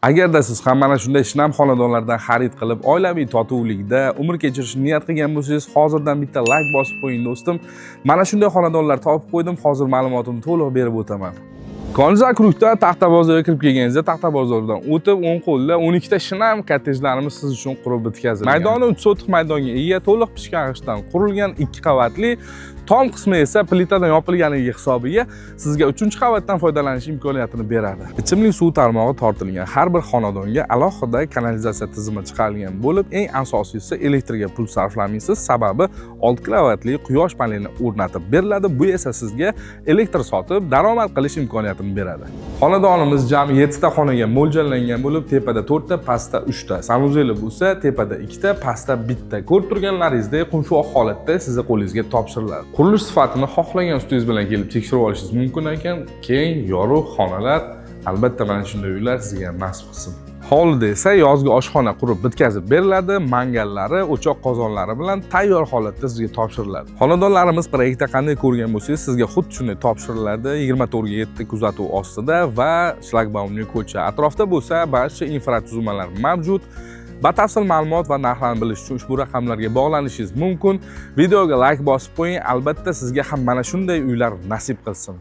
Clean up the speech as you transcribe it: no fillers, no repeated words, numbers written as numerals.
Agarda siz ham mana shunday shinam xonadonlardan xarid qilib, oilaviy totuvlikda umr kechirishni niyat qilgan bo'lsangiz, hozirdan bitta like bosib qo'ying do'stim. Mana shunday xonadonlar topib qo'ydim. Hozir ma'lumotini to'liq berib o'taman. Konzakrukda Taxta bozorga kirib kelganingizda, Taxta bozoridan o'tib, o'ng qo'lda 12 ta shinam kottejlarimiz siz uchun qurib bitkazilgan. Maydoni 3 sotix maydonga ega, to'liq pishgan g'ishtdan qurilgan 2 qavatli, tom qismi esa plitadan yopilganligi hisobiga sizga 3-qavatdan foydalanish imkoniyatini beradi. Ichimlik suv tarmog'i tortilgan. Har bir xonadonga alohida kanalizatsiya tizimi chiqarilgan bo'lib, eng asosiysi elektrga pul sarflamaysiz, sababi 6 kilovatli quyosh panelini o'rnatib beriladi. Bu esa sizga elektr sotib daromad qilish imkoniyatini beradi. Xonadonimiz jami 7 ta xonaga mo'ljallangan bo'lib, tepada 4 ta, pastda 3 ta. Sanuzeli bo'lsa, tepada 2 ta, pastda 1 ta. Ko'rib turganlaringizdek, qumshoq holatda sizning qo'lingizga topshiriladi. Qurilish sifatini xohlagan ustingiz bilan kelib tekshirib olishingiz mumkin ekan. Keng, yorug' xonalar, albatta mana shunday uylar sizga nasib qilsin. Hovlida esa yozgi oshxona qurib bitkazib beriladi, mangallari, o'choq qozonlari bilan tayyor holatda sizga topshiriladi. Xonadonlarimiz proyektda qanday ko'rgan bo'lsangiz, sizga xuddi shunday topshiriladi. 24/7 kuzatuv ostida va shlagbaumli ko'cha. Atrofda bo'lsa, barcha infratuzilmalar mavjud. Batafsil ma'lumot va narxlarni bilish uchun ushbu raqamlarga bog'lanishingiz mumkin. Videoga like bosib qo'ying, albatta sizga ham mana shunday uylar nasib qilsin.